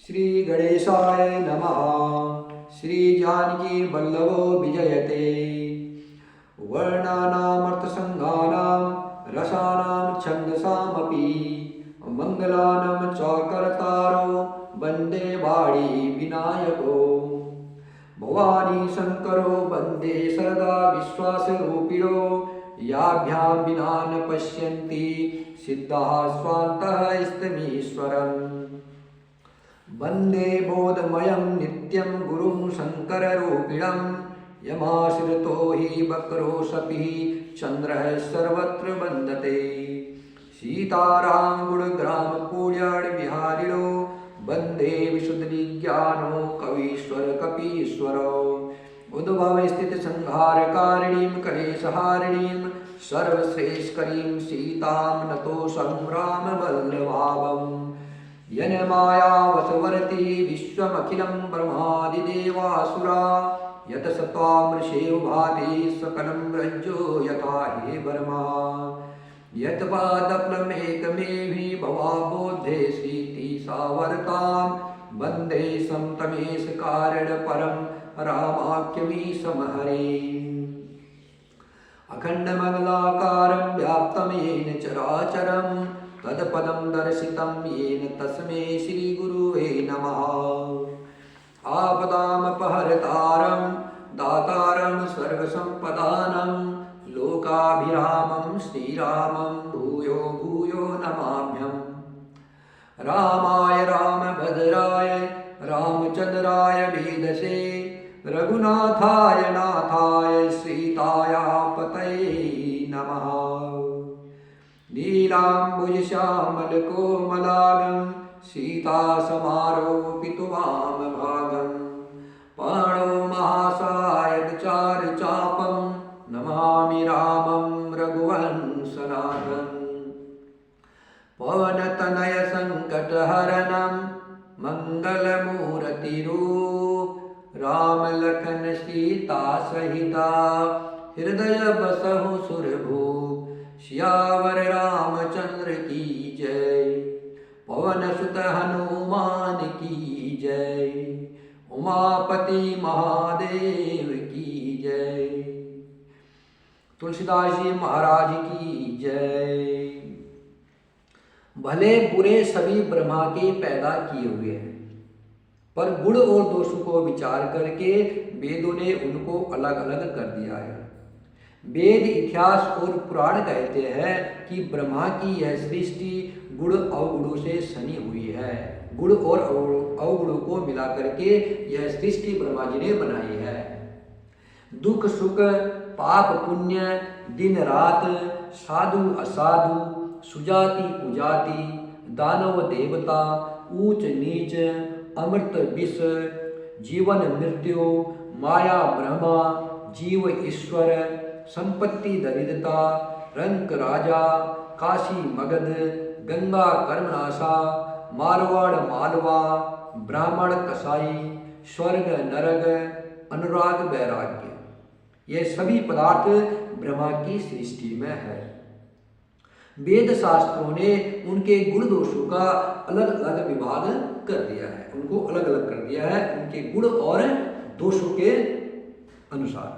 श्री गणेशाय नमः। श्री जानकी वल्लभो विजयते। वर्णानामर्थसंघानां रसानां छन्दसामपि मङ्गलानां च कर्तारो वन्दे वाणी विनायको। भवानी शङ्करो वन्दे सरदा विश्वासरूपिणो। याभ्यां विना न पश्यन्ति सिद्धाः स्वान्तः इष्टमीश्वरम्। वन्दे बोधमयं नित्यं गुरुं शङ्कररूपिणं। यमाश्रितो हि वक्रोशपिः चन्द्रः सर्वत्र वन्दते। सीताराम गुणग्राम पूज्यार्विहारिणो वन्दे विशुद्धविज्ञानो कवीश्वर कपीश्वरो। उद्भव स्थित संहारकारिणीं कलेशहारिणीं सर्वश्रेष्ठकरीं सीतां नतोऽहं रामवल्लभावम्। यन्मायावशवर्ती विश्वमखिलं ब्रह्मादिदेवासुरा। यतस्त्वामृषेव भाति सकलं रज्जो यथा हे वर्मा। यत्पादप्लमेकमेवि भवाबोधेऽसीति सावर्तां। वन्दे समतमेश कारणपरं रामाख्यमीशमहरीम्। अखण्डमङ्गलाकारं व्याप्तं येन चराचरं तत्पदं दर्शितं येन तस्मै श्रीगुरुवे नमः। आपदामपहर्तारं दातारं सर्वसम्पदानं लोकाभिरामं श्रीरामं भूयो भूयो नमाम्यहम्। रामाय रामभद्राय रामचन्द्राय वेदसे रघुनाथाय नाथाय सीतायापतये नमः। नीलाम्बुजश्यामलकोमलांगं सीतासमारोपितवामभागं। पाणौ महासायकचारुचापं नमामि रामं रघुवंशनाथं। पवनतनयसङ्कटहरणं मङ्गलमूर्तिरूप राम लखन सीता सहिता हृदय बसहु सुरभूप। सियावर रामचंद्र की जय। पवन सुत हनुमान की जय। उमापति महादेव की जय। तुलसीदास जी महाराज की जय। भले बुरे सभी ब्रह्मा के पैदा किए हुए हैं, पर गुण और दोषों को विचार करके वेदों ने उनको अलग अलग कर दिया है। वेद, इतिहास और पुराण कहते हैं कि ब्रह्मा की यह सृष्टि गुण अवगुणों से सनी हुई है। गुण और अवगुणों को मिला करके यह सृष्टि ब्रह्मा जी ने बनाई है। दुख सुख, पाप पुण्य, दिन रात, साधु असाधु, सुजाति कुजाति, दानव देवता, ऊंच नीच, अमृत विष, जीवन मृत्यु, माया ब्रह्मा, जीव ईश्वर, संपत्ति दरिद्रता, रंक राजा, काशी मगध, गंगा कर्मनाशा, मारवाड़ मालवा, ब्राह्मण कसाई, स्वर्ग नरक, अनुराग वैराग्य, ये सभी पदार्थ ब्रह्मा की सृष्टि में है। वेद शास्त्रों ने उनके गुण दोषों का अलग अलग विभाग कर दिया है, उनको अलग अलग कर दिया है उनके गुण और दोषों के अनुसार।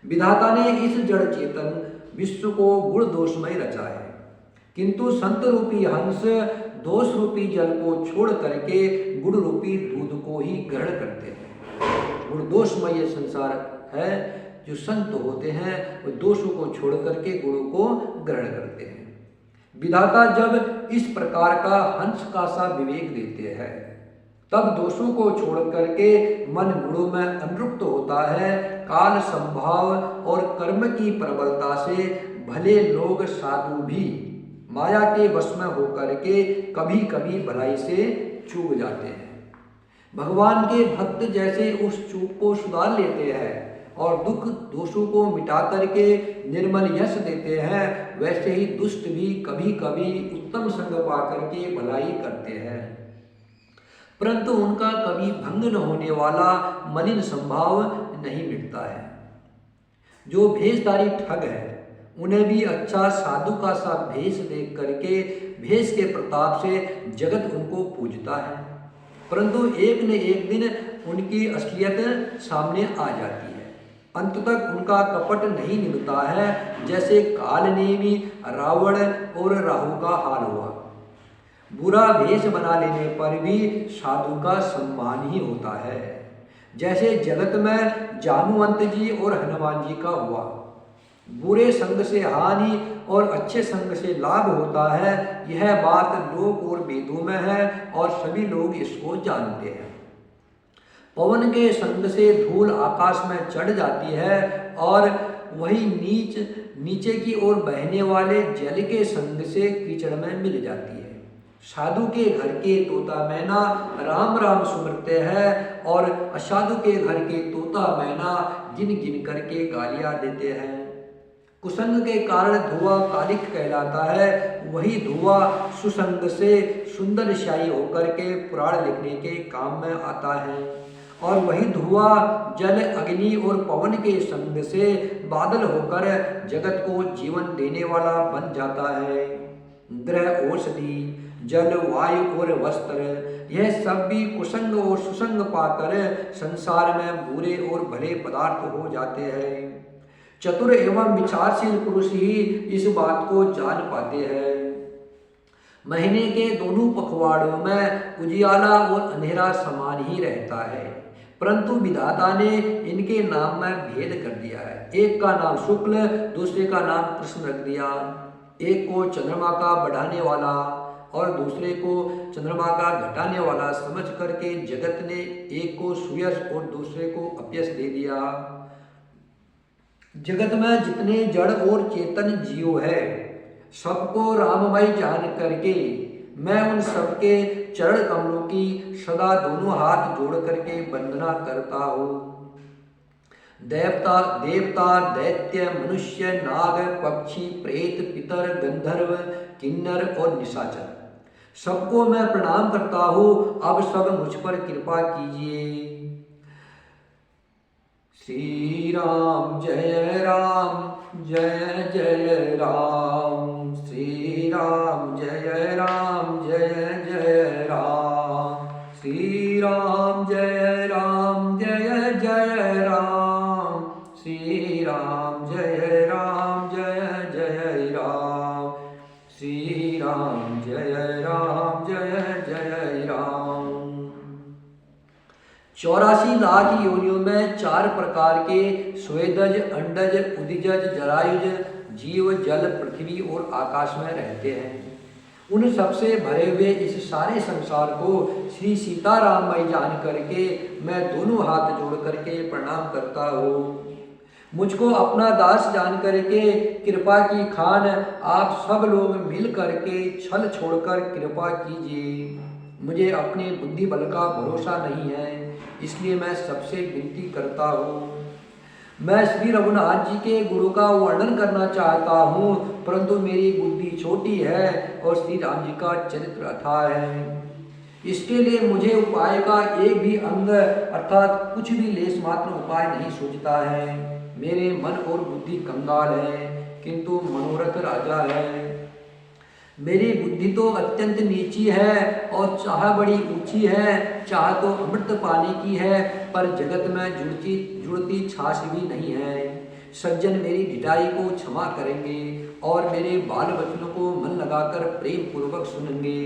विधाता ने इस जड़ चेतन विश्व को गुण दोषमय रचा है, किंतु संत रूपी हंस दोष रूपी जल को छोड़ करके गुण रूपी दूध को ही ग्रहण करते हैं। गुण दोषमय संसार है, जो संत होते हैं वो दोषों को छोड़ करके गुणों को ग्रहण करते हैं। विधाता जब इस प्रकार का हंस का सा विवेक देते हैं, तब दोषों को छोड़ करके मन गुणों में अनुरक्त होता है। काल संभाव और कर्म की प्रबलता से भले लोग साधु भी माया के वश में होकर के कभी कभी भलाई से चूक जाते हैं। भगवान के भक्त जैसे उस चूक को सुधार लेते हैं और दुख दोषों को मिटा करके निर्मल यश देते हैं, वैसे ही दुष्ट भी कभी कभी उत्तम संग पा करके भलाई करते हैं, परंतु उनका कभी भंग न होने वाला मलिन संभाव नहीं मिटता है। जो भेषधारी ठग है उन्हें भी अच्छा साधु का सा भेष देख करके भेष के प्रताप से जगत उनको पूजता है। परंतु एक न एक दिन उनकी असलियत सामने आ जाती है। अंत तक उनका कपट नहीं मिलता है, जैसे कालनेमी रावण और राहु का हाल हुआ। बुरा भेष बना लेने पर भी साधु का सम्मान ही होता है, जैसे जगत में जानुवंत जी और हनुमान जी का हुआ। बुरे संग से हानि और अच्छे संग से लाभ होता है, यह बात लोक और वेदों में है और सभी लोग इसको जानते हैं। पवन के संग से धूल आकाश में चढ़ जाती है और वही नीचे की ओर बहने वाले जल के संग से कीचड़ में मिल जाती है। साधु के घर के तोता मैना राम राम सुमरते हैं और असाधु के घर के तोता मैना गिन गिन करके गालियां देते हैं। कुसंग के कारण धुआं कालिक कहलाता है, वही धुआं सुसंग से सुंदर शाही होकर के पुराण लिखने के काम में आता है, और वही धुआं जल अग्नि और पवन के संग से बादल होकर जगत को जीवन देने वाला बन जाता है। ग्रह, औषधि, जल, वायु और वस्त्र, यह सब भी कुसंग और सुसंग पाकर संसार में बुरे और भले पदार्थ हो जाते हैं। चतुर एवं विचारशील पुरुष ही इस बात को जान पाते हैं। महीने के दोनों पखवाड़ों में उजियाला और अंधेरा समान ही रहता है, परंतु विधाता ने इनके नाम में भेद कर दिया है। एक का नाम शुक्ल, दूसरे का नाम कृष्ण रख दिया। एक को चंद्रमा का बढ़ाने वाला और दूसरे को चंद्रमा का घटाने वाला समझ करके जगत ने एक को सुयश और दूसरे को अपयश दे दिया। जगत में जितने जड़ और चेतन जीव है, सबको राममय जान करके मैं उन सबके चरण कमलों की सदा दोनों हाथ जोड़ करके वंदना करता हूँ। देवता, दैत्य, मनुष्य, नाग, पक्षी, प्रेत, पितर, गंधर्व, किन्नर और निशाचर, सबको मैं प्रणाम करता हूँ। अब सब मुझ पर कृपा कीजिए। श्री राम जय राम जय जय राम, श्री राम जय राम जय जय राम, श्री राम जय राम जय जय राम, श्री राम जय राम जय जय राम, श्री राम जय राम जय जय राम। 84 लाख योनियों में 4 प्रकार के स्वेदज, अंडज, उदिजज, जरायुज जीव जल, पृथ्वी और आकाश में रहते हैं। उन सबसे भरे हुए इस सारे संसार को श्री सीताराममय जान करके मैं दोनों हाथ जोड़ करके प्रणाम करता हूँ। मुझको अपना दास जान करके कृपा की खान आप सब लोग मिल करके छल छोड़कर कृपा कीजिए। मुझे अपने बुद्धि बल का भरोसा नहीं है, इसलिए मैं सबसे विनती करता हूँ। मैं श्री रघुनाथ जी के गुरु का वर्णन करना चाहता हूँ, परंतु मेरी बुद्धि छोटी है और श्री राम जी का चरित्र अथाह है। इसके लिए मुझे उपाय का एक भी अंग अर्थात कुछ भी लेस मात्र उपाय नहीं सूझता है। मेरे मन और बुद्धि कंगाल है, किंतु मनोरथ राजा है। मेरी बुद्धि तो अत्यंत नीची है और चाह बड़ी ऊंची है। चाह तो अमृत पाने की है, पर जगत में जुड़ती छाछ भी नहीं है। सज्जन मेरी ढिठाई को क्षमा करेंगे और मेरे बाल वचनों को मन लगाकर प्रेम पूर्वक सुनेंगे।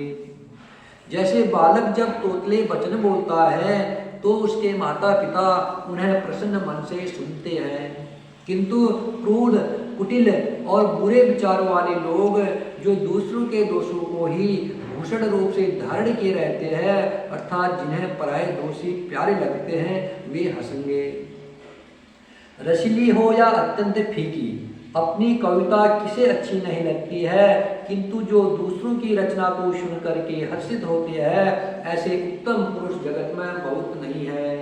जैसे बालक जब तोतले वचन बोलता है तो उसके माता पिता उन्हें प्रसन्न मन से सुनते हैं, किंतु क्रूर, कुटिल और बुरे विचारों वाले लोग जो दूसरों के दोषों को ही भूषण रूप से धारण किए रहते हैं, अर्थात जिन्हें पराये दोषी प्यारे लगते हैं, वे हंसेंगे। रसीली हो या अत्यंत फीकी, अपनी कविता किसे अच्छी नहीं लगती है, किंतु जो दूसरों की रचना को सुन करके हर्षित होते हैं, ऐसे उत्तम पुरुष जगत में बहुत नहीं है।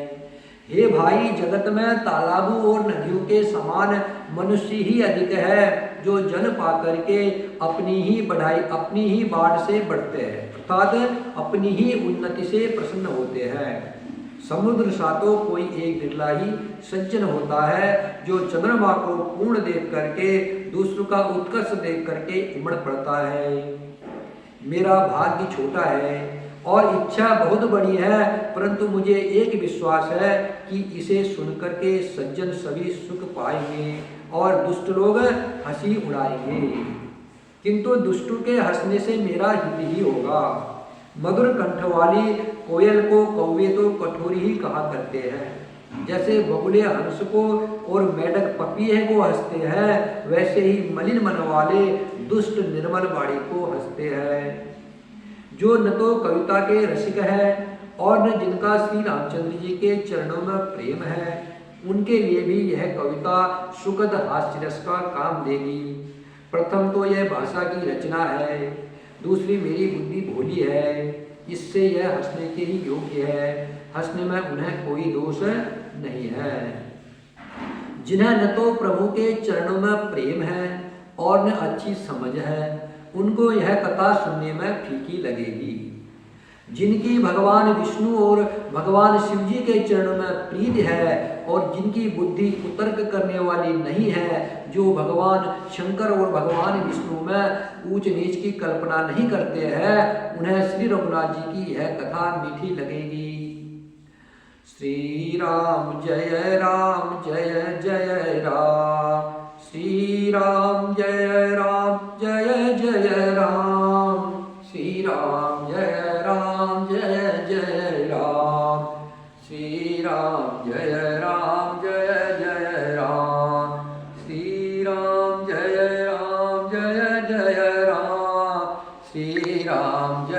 हे भाई, जगत में तालाबों और नदियों के समान मनुष्य ही अधिक है, जो जल पा करके अपनी ही बाढ़ से बढ़ते हैं, अर्थात अपनी ही उन्नति से प्रसन्न होते हैं। समुद्र सा तो कोई एक बिरला ही सज्जन होता है, जो चंद्रमा को पूर्ण देख करके दूसरों का उत्कर्ष देख करके उमड़ पड़ता है। मेरा भाग्य छोटा है और इच्छा बहुत बड़ी है, परंतु मुझे एक विश्वास है कि इसे सुनकर के सज्जन सभी सुख पाएंगे और दुष्ट लोग हंसी उड़ाएंगे, किंतु दुष्टों के हंसने से मेरा हित ही होगा। मधुर कंठ वाली कोयल को कौवे तो कठोरी ही कहा करते हैं, जैसे बगुले हंस को और मेढक पपीहे को हंसते हैं, वैसे ही मलिन मन वाले दुष्ट निर्मल वाणी को हंसते हैं। जो न तो कविता के रसिक है और न जिनका श्री रामचंद्र जी के चरणों में प्रेम है, उनके लिए भी यह कविता सुखद हास्य रस का काम देगी। प्रथम तो यह भाषा की रचना है, दूसरी मेरी बुद्धि भोली है, इससे यह हंसने के ही योग्य है, हंसने में उन्हें कोई दोष नहीं है। जिन्हें न तो प्रभु के चरणों में प्रेम है और न अच्छी समझ है, उनको यह कथा सुनने में फीकी लगेगी। जिनकी भगवान विष्णु और भगवान शिव जी के चरणों में प्रीति है और जिनकी बुद्धि कुतर्क करने वाली नहीं है, जो भगवान शंकर और भगवान विष्णु में ऊंच नीच की कल्पना नहीं करते हैं, उन्हें श्री रघुनाथ जी की यह कथा मीठी लगेगी। श्री राम जय जय राम, श्री राम जय जय राम, श्री राम जय जय राम, श्री राम जय जय राम, श्री राम जय जय राम, श्री राम